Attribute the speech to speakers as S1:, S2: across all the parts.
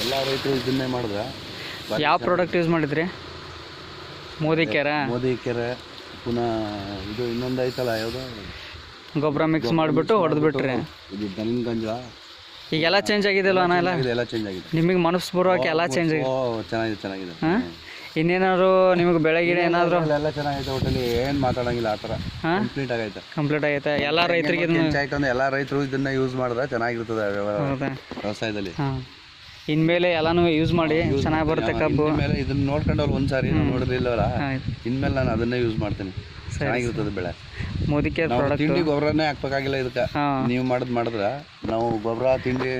S1: ಎಲ್ಲ ರೈತರು ಇದನ್ನೇ ಮಾಡಿದ್ರೆ.
S2: ಯಾವ ಪ್ರಾಡಕ್ಟ್ ಯೂಸ್ ಮಾಡಿದ್ರಿ?
S1: ಮೋದಿ ಕೆರೆ ಪುನಃ ಇದು ಇನ್ನೊಂದು ಐತಲ್ಲ ಯಾವುದು
S2: ಗೊಬ್ಬರ ಮಿಕ್ಸ್ ಮಾಡಿಬಿಟ್ಟು ಹೊಡೆದ್ಬಿಟ್ರಿ.
S1: ಇದು ದನಿನ ಗಂಜ
S2: ಈಗೆಲ್ಲ ಚೇಂಜ್ ಆಗಿದೆಯಲ್ಲ ಅಣ್ಣ?
S1: ಎಲ್ಲ ಚೇಂಜ್ ಆಗಿದೆ.
S2: ನಿಮಗೆ ಮನಸ್ಪೂರ್ವಕ ಎಲ್ಲ ಚೇಂಜ್ ಆಗಿದೆ.
S1: ಚೆನ್ನಾಗಿದೆ.
S2: ಹಾಂ, ಇನ್ನೇನಾದ್ರು ನಿಮಗೆ ಬೆಳೆ ಗಿಡ ಏನಾದರೂ?
S1: ಎಲ್ಲ ಚೆನ್ನಾಗೈತೆ. ಒಟ್ಟಲ್ಲಿ ಏನು ಮಾತಾಡೋಂಗಿಲ್ಲ, ಆ ಥರ ಕಂಪ್ಲೀಟ್ ಆಗೈತೆ.
S2: ಎಲ್ಲ ರೈತರಿಗೆ
S1: ಎಲ್ಲ ರೈತರು ಇದನ್ನ ಯೂಸ್ ಮಾಡಿದ್ರೆ ಚೆನ್ನಾಗಿರ್ತದೆ ವ್ಯವಸಾಯದಲ್ಲಿ.
S2: ಹಾಂ, ಇನ್ಮೇಲೆ ಎಲ್ಲಾನು ಯೂಸ್ ಮಾಡಿ, ಚೆನ್ನಾಗಿ ಬರುತ್ತೆ ಕಬ್ಬು.
S1: ಇನ್ಮೇಲೆ ಇದನ್ನ ನೋಡ್ಕೊಂಡವ್ರು ಒಂದ್ಸಾರಿ ನೋಡಿರ್ಲಿಲ್ಲವಲ್ಲ, ಇನ್ಮೇಲೆ ನಾನು ಅದನ್ನೇ ಯೂಸ್ ಮಾಡ್ತೀನಿ. ಚೆನ್ನಾಗಿರ್ತದೆ ಬೆಳೆ.
S2: Modi care product.
S1: ತಿಂಡಿ ಗೊಬ್ಬರನೇ ಹಾಕ್ಬೇಕಾಗಿಲ್ಲ ಇದಕ್ಕೆ. ನೀವು ಮಾಡಿದ್ರೆ ನಾವು ಗೊಬ್ಬರ ತಿಂಡಿ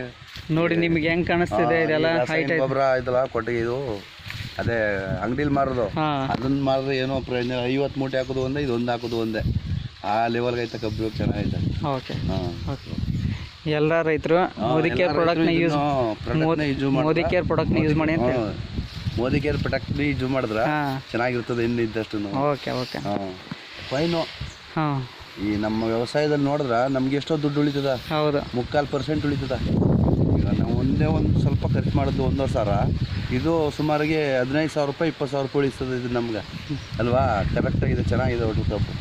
S2: ನೋಡಿ ನಿಮ್ಗೆ ಹೆಂಗ್ ಕಾಣಿಸ್ತಿದೆ ಇದೆಲ್ಲ ಹೈಟ್
S1: ಗೊಬ್ಬರ ಆಯ್ತಲ್ಲ ಕೊಟ್ಟಿಗೆ, ಇದು ಅದೇ ಅಂಗಡಿಲಿ ಮಾರೋದು. ಅದನ್ನ ಮಾರಿದ್ರೆ ಏನೋ ಪ್ರಯೋಜನ. 50 ಮೂಟೆ ಹಾಕೋದು ಒಂದೇ, ಇದು ಒಂದು ಹಾಕೋದು ಒಂದೇ. ಆ ಲೆವೆಲ್ಗೆ ಐತೆ ಕಬ್ಬು ಚೆನ್ನಾಗೈತೆ.
S2: ಓಕೆ. ಎಲ್ಲ ರೈತರು ಮೋದಿ ಕೇರ್ ಪ್ರಾಡಕ್ಟ್ನ ಯೂಸ್ ಮೋದಿ ಕೇರ್ ಪ್ರಾಡಕ್ಟ್ನ ಯೂಸ್ ಮಾಡಿ ಅಂತ.
S1: ಮೋದಿ ಕೇರ್ ಪ್ರಾಡಕ್ಟ್ ಯೂಸ್ ಮಾಡಿದ್ರೆ ಚೆನ್ನಾಗಿರ್ತದೆ ಇನ್ನು ಇದ್ದಷ್ಟು.
S2: ಓಕೆ.
S1: ಫೈನು.
S2: ಹಾಂ,
S1: ಈ ನಮ್ಮ ವ್ಯವಸಾಯದಲ್ಲಿ ನೋಡಿದ್ರೆ ನಮ್ಗೆ ಎಷ್ಟೋ ದುಡ್ಡು ಉಳಿತದ.
S2: ಹೌದು,
S1: 3/4% ಉಳಿತದ. ಈಗ ನಾವು ಒಂದು ಸ್ವಲ್ಪ ಖರ್ಚು ಮಾಡೋದು 1,500,000, ಇದು ಸುಮಾರಿಗೆ 15,000 ರೂಪಾಯಿ 20,000 ರೂಪಾಯಿ ಉಳಿಸ್ತದೆ ಇದು ನಮ್ಗೆ ಅಲ್ವಾ? ಕರೆಕ್ಟಾಗಿದೆ, ಚೆನ್ನಾಗಿದೆ ಒಟ್ಟು ಕಬ್ಬು.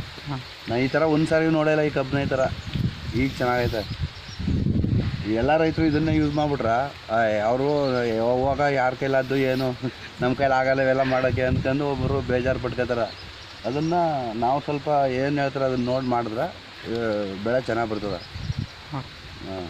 S1: ನಾನು ಈ ಥರ ಒಂದು ಸಾರಿ ನೋಡಿಲ್ಲ ಈ ಕಬ್ಬನ್ನ ಈ ಥರ. ಈಗ ಚೆನ್ನಾಗೈತೆ. ಎಲ್ಲ ರೈತರು ಇದನ್ನೇ ಯೂಸ್ ಮಾಡಿಬಿಟ್ರೆ ಅವರು ಹೋಗ ಯಾರ ಕೈಲಾದ್ದು ಏನು ನಮ್ಮ ಕೈಲಿ ಆಗಲ್ಲ ಇವೆಲ್ಲ ಮಾಡೋಕ್ಕೆ ಅಂದ್ಕೊಂಡು ಒಬ್ಬರು ಬೇಜಾರು ಪಟ್ಕೋತಾರೆ. ಅದನ್ನು ನಾವು ಸ್ವಲ್ಪ ಏನು ಹೇಳ್ತಾರೆ ಅದನ್ನು ನೋಡಿ ಮಾಡಿದ್ರೆ ಬೆಳೆ ಚೆನ್ನಾಗಿ ಬರ್ತದೆ. ಹಾಂ.